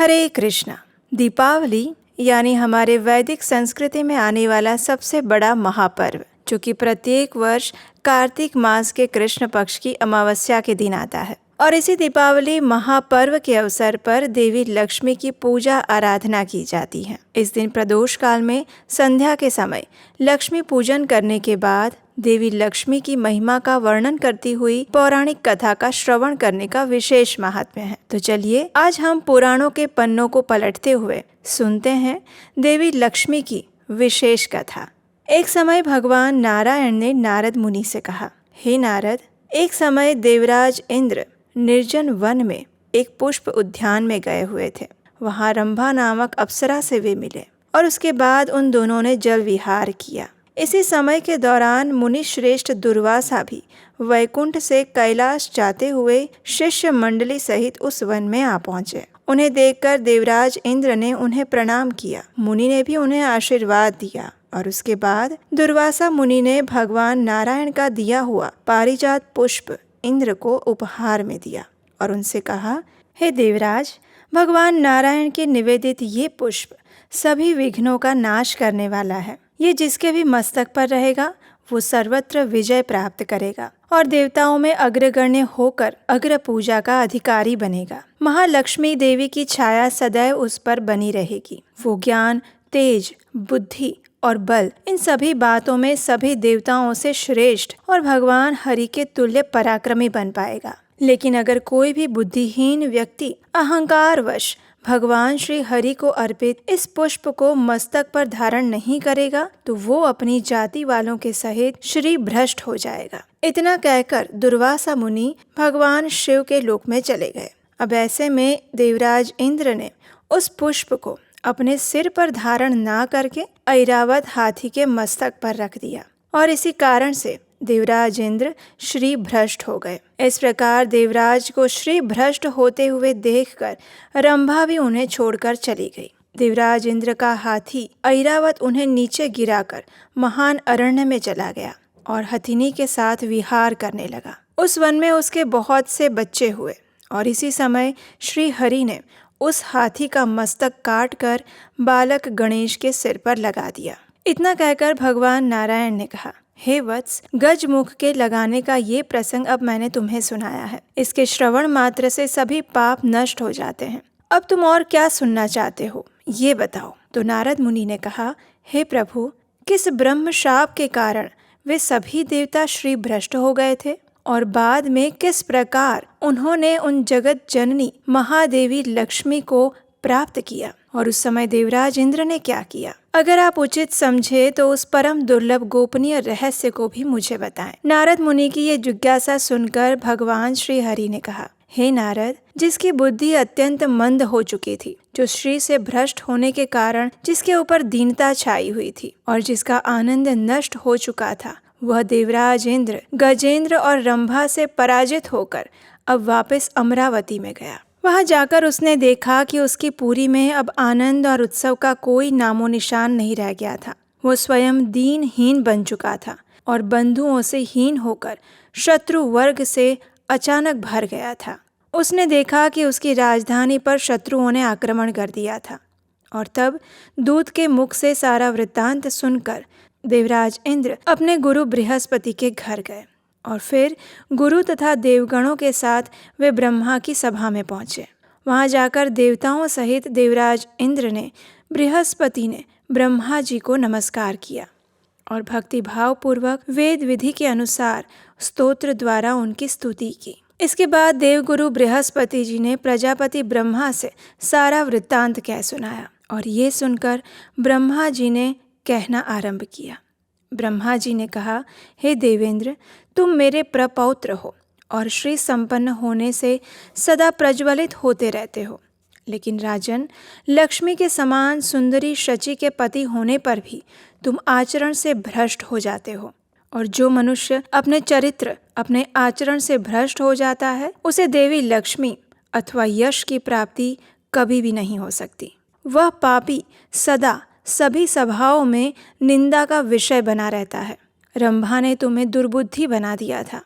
हरे कृष्णा। दीपावली यानी हमारे वैदिक संस्कृति में आने वाला सबसे बड़ा महापर्व, जो कि प्रत्येक वर्ष कार्तिक मास के कृष्ण पक्ष की अमावस्या के दिन आता है। और इसी दीपावली महापर्व के अवसर पर देवी लक्ष्मी की पूजा आराधना की जाती है। इस दिन प्रदोष काल में संध्या के समय लक्ष्मी पूजन करने के बाद देवी लक्ष्मी की महिमा का वर्णन करती हुई पौराणिक कथा का श्रवण करने का विशेष महात्म्य है। तो चलिए आज हम पुराणों के पन्नों को पलटते हुए सुनते हैं देवी लक्ष्मी की विशेष कथा। एक समय भगवान नारायण ने नारद मुनि से कहा, हे नारद, एक समय देवराज इंद्र निर्जन वन में एक पुष्प उद्यान में गए हुए थे। वहां रंभा नामक अप्सरा से वे मिले और उसके बाद उन दोनों ने जल विहार किया। इसी समय के दौरान मुनि श्रेष्ठ दुर्वासा भी वैकुंठ से कैलाश जाते हुए शिष्य मंडली सहित उस वन में आ पहुंचे। उन्हें देखकर देवराज इंद्र ने उन्हें प्रणाम किया। मुनि ने भी उन्हें आशीर्वाद दिया और उसके बाद दुर्वासा मुनि ने भगवान नारायण का दिया हुआ पारिजात पुष्प इंद्र को उपहार में दिया और उनसे कहा, हे देवराज, भगवान नारायण के निवेदित ये पुष्प सभी विघ्नों का नाश करने वाला है। ये जिसके भी मस्तक पर रहेगा वो सर्वत्र विजय प्राप्त करेगा और देवताओं में अग्रगण्य होकर अग्र पूजा का अधिकारी बनेगा। महालक्ष्मी देवी की छाया सदैव उस पर बनी रहेगी। वो ज्ञान, तेज, बुद्धि और बल, इन सभी बातों में सभी देवताओं से श्रेष्ठ और भगवान हरि के तुल्य पराक्रमी बन पाएगा। लेकिन अगर कोई भी बुद्धिहीन व्यक्ति अहंकारवश भगवान श्री हरि को अर्पित इस पुष्प को मस्तक पर धारण नहीं करेगा तो वो अपनी जाति वालों के सहित श्री भ्रष्ट हो जाएगा। इतना कहकर दुर्वासा मुनि भगवान शिव के लोक में चले गए। अब ऐसे में देवराज इंद्र ने उस पुष्प को अपने सिर पर धारण ना करके ऐरावत हाथी के मस्तक पर रख दिया और इसी कारण से देवराज इंद्र श्री भ्रष्ट हो गए। इस प्रकार देवराज को श्री भ्रष्ट होते हुए देखकर रंभा भी उन्हें छोड़कर चली गई। देवराज इंद्र का हाथी ऐरावत उन्हें नीचे गिराकर महान अरण्य में चला गया और हथिनी के साथ विहार करने लगा। उस वन में उसके बहुत से बच्चे हुए और इसी समय श्री हरि ने उस हाथी का मस्तक काट कर बालक गणेश के सिर पर लगा दिया। इतना कहकर भगवान नारायण ने कहा, हे वत्स, गज मुख के लगाने का ये प्रसंग अब मैंने तुम्हें सुनाया है। इसके श्रवण मात्र से सभी पाप नष्ट हो जाते हैं। अब तुम और क्या सुनना चाहते हो, ये बताओ। तो नारद मुनि ने कहा, हे प्रभु, किस ब्रह्म शाप के कारण वे सभी देवता श्री भ्रष्ट हो गए थे और बाद में किस प्रकार उन्होंने उन जगत जननी महादेवी लक्ष्मी को प्राप्त किया और उस समय देवराज इंद्र ने क्या किया। अगर आप उचित समझे तो उस परम दुर्लभ गोपनीय रहस्य को भी मुझे बताएं। नारद मुनि की ये जिज्ञासा सुनकर भगवान श्री हरि ने कहा, हे नारद, जिसकी बुद्धि अत्यंत मंद हो चुकी थी, जो श्री से भ्रष्ट होने के कारण जिसके ऊपर दीनता छाई हुई थी और जिसका आनंद नष्ट हो चुका था, वह देवराज इंद्र गजेंद्र और रंभा से पराजित होकर अब वापस अमरावती में गया। वहां जाकर उसने देखा कि उसकी पुरी में अब आनंद और उत्सव का कोई नामो निशान नहीं रह गया था। वो स्वयं दीनहीन बन चुका था और बंधुओं से हीन होकर शत्रु वर्ग से अचानक भर गया था। उसने देखा कि उसकी राजधानी पर शत्रुओं ने आक्रमण कर दिया था और तब दूत के मुख से सारा वृत्तांत सुनकर देवराज इंद्र अपने गुरु बृहस्पति के घर गए और फिर गुरु तथा देवगणों के साथ वे ब्रह्मा की सभा में पहुंचे। वहां जाकर देवताओं सहित देवराज इंद्र ने बृहस्पति ने ब्रह्मा जी को नमस्कार किया और भक्ति भाव पूर्वक वेद विधि के अनुसार स्तोत्र द्वारा उनकी स्तुति की। इसके बाद देवगुरु बृहस्पति जी ने प्रजापति ब्रह्मा से सारा वृत्तांत कह सुनाया और ये सुनकर ब्रह्मा जी ने कहना आरंभ किया। ब्रह्मा जी ने कहा, हे देवेंद्र, तुम मेरे प्रपौत्र हो और श्री संपन्न होने से सदा प्रज्वलित होते रहते हो। लेकिन राजन, लक्ष्मी के समान सुंदरी शची के पति होने पर भी तुम आचरण से भ्रष्ट हो जाते हो और जो मनुष्य अपने चरित्र, अपने आचरण से भ्रष्ट हो जाता है, उसे देवी लक्ष्मी अथवा यश की प्राप्ति कभी भी नहीं हो सकती। वह पापी सदा सभी सभाओं में निंदा का विषय बना रहता है। रंभा ने तुम्हें दुर्बुद्धि बना दिया था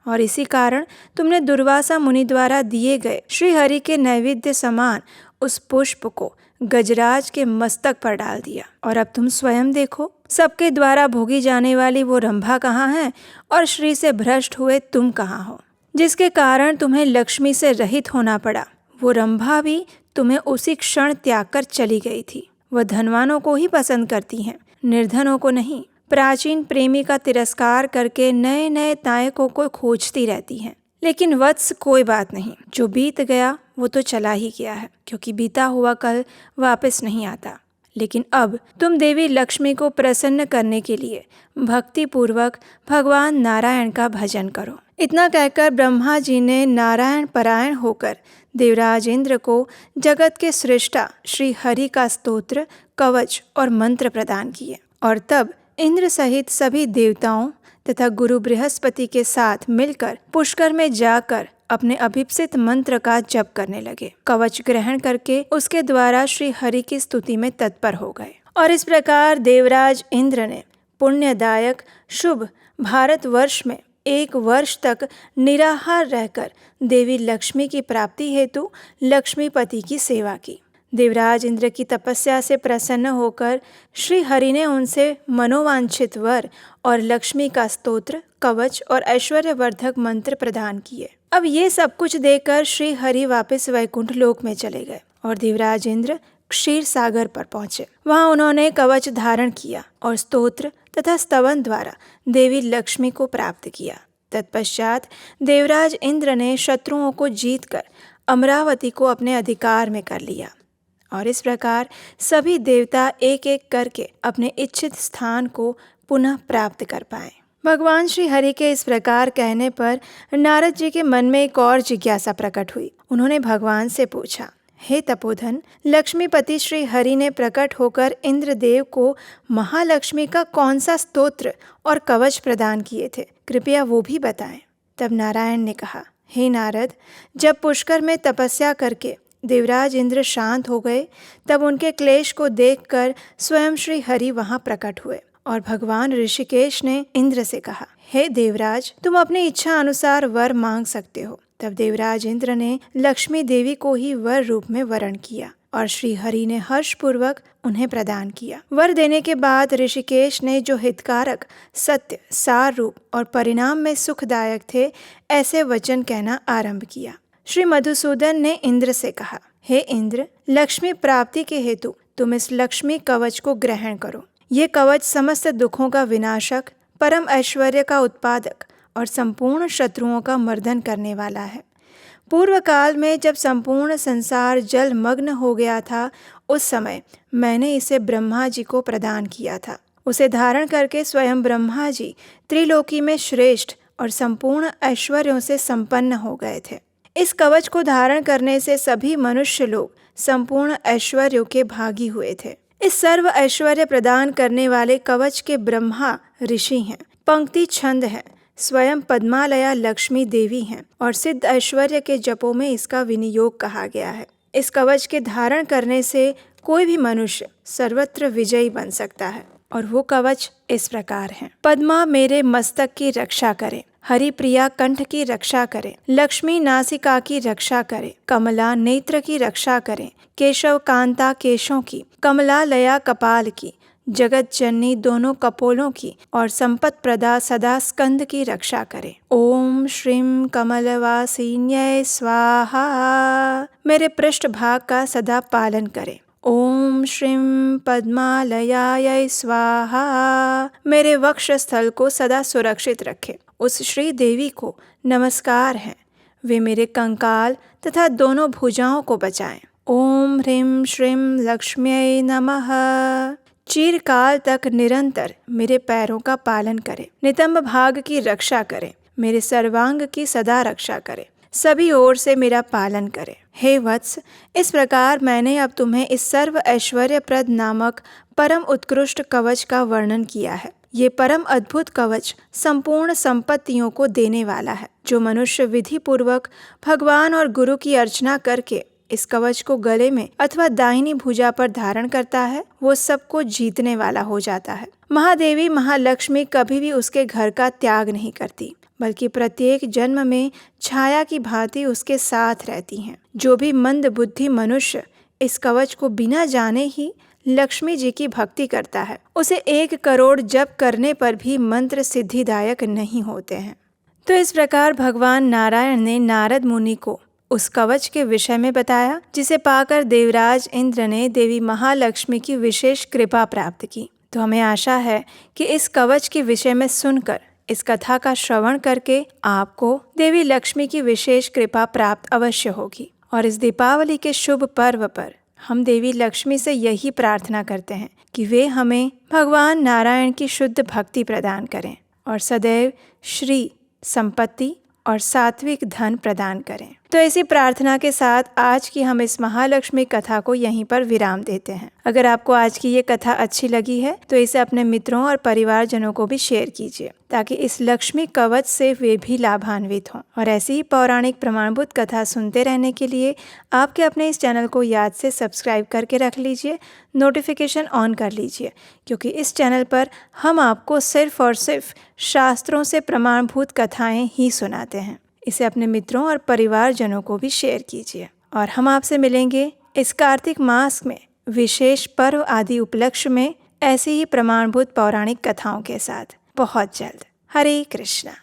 और इसी कारण तुमने दुर्वासा मुनि द्वारा दिए गए श्री हरि के नैवेद्य समान उस पुष्प को गजराज के मस्तक पर डाल दिया। और अब तुम स्वयं देखो, सबके द्वारा भोगी जाने वाली वो रंभा कहाँ है और श्री से भ्रष्ट हुए तुम कहाँ हो, जिसके कारण तुम्हें लक्ष्मी से रहित होना पड़ा। वो रंभा भी तुम्हें उसी क्षण त्याग कर चली गई थी। वह धनवानों को ही पसंद करती हैं, निर्धनों को नहीं। प्राचीन प्रेमी का तिरस्कार करके नए नए नायकों को खोजती रहती हैं। लेकिन वत्स, कोई बात नहीं, जो बीत गया वो तो चला ही गया है, क्योंकि बीता हुआ कल वापस नहीं आता। लेकिन अब तुम देवी लक्ष्मी को प्रसन्न करने के लिए भक्ति पूर्वक भगवान नारायण का भजन करो। इतना कहकर ब्रह्मा जी ने नारायण परायण होकर देवराज इंद्र को जगत के सृष्टा श्री हरि का स्तोत्र, कवच और मंत्र प्रदान किए। और तब इंद्र सहित सभी देवताओं तथा गुरु बृहस्पति के साथ मिलकर पुष्कर में जाकर अपने अभिप्सित मंत्र का जप करने लगे। कवच ग्रहण करके उसके द्वारा श्री हरि की स्तुति में तत्पर हो गए। और इस प्रकार देवराज इंद्र ने पुण्यदायक शुभ भारतवर्ष में 1 वर्ष तक निराहार रहकर देवी लक्ष्मी की प्राप्ति हेतु लक्ष्मीपति की सेवा की। देवराज इंद्र की तपस्या से प्रसन्न होकर श्री हरि ने उनसे मनोवांछित वर और लक्ष्मी का स्तोत्र, कवच और ऐश्वर्यवर्धक मंत्र प्रदान किए। अब ये सब कुछ देखकर श्री हरि वापस वैकुंठ लोक में चले गए और देवराज इंद्र क्षीर सागर पर पहुंचे। वहां उन्होंने कवच धारण किया और स्तोत्र तथा स्तवन द्वारा देवी लक्ष्मी को प्राप्त किया। तत्पश्चात देवराज इंद्र ने शत्रुओं को जीतकर अमरावती को अपने अधिकार में कर लिया। और इस प्रकार सभी देवता एक एक करके अपने इच्छित स्थान को पुनः प्राप्त कर पाए। भगवान श्री हरि के इस प्रकार कहने पर नारद जी के मन में एक और जिज्ञासा प्रकट हुई। उन्होंने भगवान से पूछा, हे तपोधन, लक्ष्मीपति श्री हरि ने प्रकट होकर इंद्रदेव को महालक्ष्मी का कौन सा स्तोत्र और कवच प्रदान किए थे, कृपया वो भी बताएं। तब नारायण ने कहा, हे नारद, जब पुष्कर में तपस्या करके देवराज इंद्र शांत हो गए, तब उनके क्लेश को देखकर स्वयं श्री हरि वहां प्रकट हुए। और भगवान ऋषिकेश ने इंद्र से कहा, हे देवराज, तुम अपनी इच्छा अनुसार वर मांग सकते हो। तब देवराज इंद्र ने लक्ष्मी देवी को ही वर रूप में वरण किया और श्री हरि ने हर्षपूर्वक उन्हें प्रदान किया। वर देने के बाद ऋषिकेश ने जो हितकारक, सत्य, सार रूप और परिणाम में सुखदायक थे, ऐसे वचन कहना आरंभ किया। श्री मधुसूदन ने इंद्र से कहा, हे इंद्र, लक्ष्मी प्राप्ति के हेतु तुम इस लक्ष्मी कवच को ग्रहण करो। ये कवच समस्त दुखों का विनाशक, परम ऐश्वर्य का उत्पादक और संपूर्ण शत्रुओं का मर्दन करने वाला है। पूर्व काल में जब संपूर्ण संसार जलमग्न हो गया था, उस समय मैंने इसे ब्रह्मा जी को प्रदान किया था। उसे धारण करके स्वयं ब्रह्मा जी त्रिलोकी में श्रेष्ठ और संपूर्ण ऐश्वर्यों से संपन्न हो गए थे। इस कवच को धारण करने से सभी मनुष्य लोग संपूर्ण ऐश्वर्यों के भागी हुए थे। इस सर्व ऐश्वर्य प्रदान करने वाले कवच के ब्रह्मा ऋषि हैं, पंक्ति छंद हैं, स्वयं पद्मालया लक्ष्मी देवी हैं और सिद्ध ऐश्वर्य के जपों में इसका विनियोग कहा गया है। इस कवच के धारण करने से कोई भी मनुष्य सर्वत्र विजयी बन सकता है। और वो कवच इस प्रकार है। पद्मा मेरे मस्तक की रक्षा करे, हरि प्रिया कंठ की रक्षा करे, लक्ष्मी नासिका की रक्षा करे, कमला नेत्र की रक्षा करे, केशव कांता केशों की, कमला लया कपाल की, जगत जननी दोनों कपोलों की और संपत प्रदा सदा स्कंद की रक्षा करे। ओम श्रीम कमलवासिन्यै स्वाहा, मेरे पृष्ठ भाग का सदा पालन करे। ओम श्रीम पद्मालयाय स्वाहा, मेरे वक्षस्थल को सदा सुरक्षित रखे। उस श्री देवी को नमस्कार है, वे मेरे कंकाल तथा दोनों भुजाओं को बचाएं। ओम ह्रीं श्रीं लक्ष्म्यै नमः, चिरकाल तक निरंतर मेरे पैरों का पालन करे, नितंब भाग की रक्षा करे, मेरे सर्वांग की सदा रक्षा करे, सभी ओर से मेरा पालन करे। हे वत्स, इस प्रकार मैंने अब तुम्हें इस सर्व ऐश्वर्यप्रद नामक परम उत्कृष्ट कवच का वर्णन किया है। ये परम अद्भुत कवच संपूर्ण संपत्तियों को देने वाला है। जो मनुष्य विधि पूर्वक भगवान और गुरु की अर्चना करके इस कवच को गले में अथवा दाहिनी भुजा पर धारण करता है, वो सबको जीतने वाला हो जाता है। महादेवी महालक्ष्मी कभी भी उसके घर का त्याग नहीं करती, बल्कि प्रत्येक जन्म में छाया की भांति उसके साथ रहती हैं। जो भी मंद बुद्धि मनुष्य इस कवच को बिना जाने ही लक्ष्मी जी की भक्ति करता है, उसे 1 करोड़ जप करने पर भी मंत्र सिद्धिदायक नहीं होते हैं। तो इस प्रकार भगवान नारायण ने नारद मुनि को उस कवच के विषय में बताया, जिसे पाकर देवराज इंद्र ने देवी महालक्ष्मी की विशेष कृपा प्राप्त की। तो हमें आशा है कि इस कवच के विषय में सुनकर, इस कथा का श्रवण करके आपको देवी लक्ष्मी की विशेष कृपा प्राप्त अवश्य होगी। और इस दीपावली के शुभ पर्व पर हम देवी लक्ष्मी से यही प्रार्थना करते हैं कि वे हमें भगवान नारायण की शुद्ध भक्ति प्रदान करें और सदैव श्री, संपत्ति और सात्विक धन प्रदान करें। तो इसी प्रार्थना के साथ आज की हम इस महालक्ष्मी कथा को यहीं पर विराम देते हैं। अगर आपको आज की ये कथा अच्छी लगी है तो इसे अपने मित्रों और परिवारजनों को भी शेयर कीजिए, ताकि इस लक्ष्मी कवच से वे भी लाभान्वित हों। और ऐसी ही पौराणिक प्रमाणभूत कथा सुनते रहने के लिए आपके अपने इस चैनल को याद से सब्सक्राइब करके रख लीजिए, नोटिफिकेशन ऑन कर लीजिए, क्योंकि इस चैनल पर हम आपको सिर्फ और सिर्फ शास्त्रों से प्रमाणभूत कथाएं ही सुनाते हैं। इसे अपने मित्रों और परिवारजनों को भी शेयर कीजिए। और हम आपसे मिलेंगे इस कार्तिक मास में विशेष पर्व आदि उपलक्ष्य में ऐसी ही प्रमाणभूत पौराणिक कथाओं के साथ बहुत जल्द। हरे कृष्णा।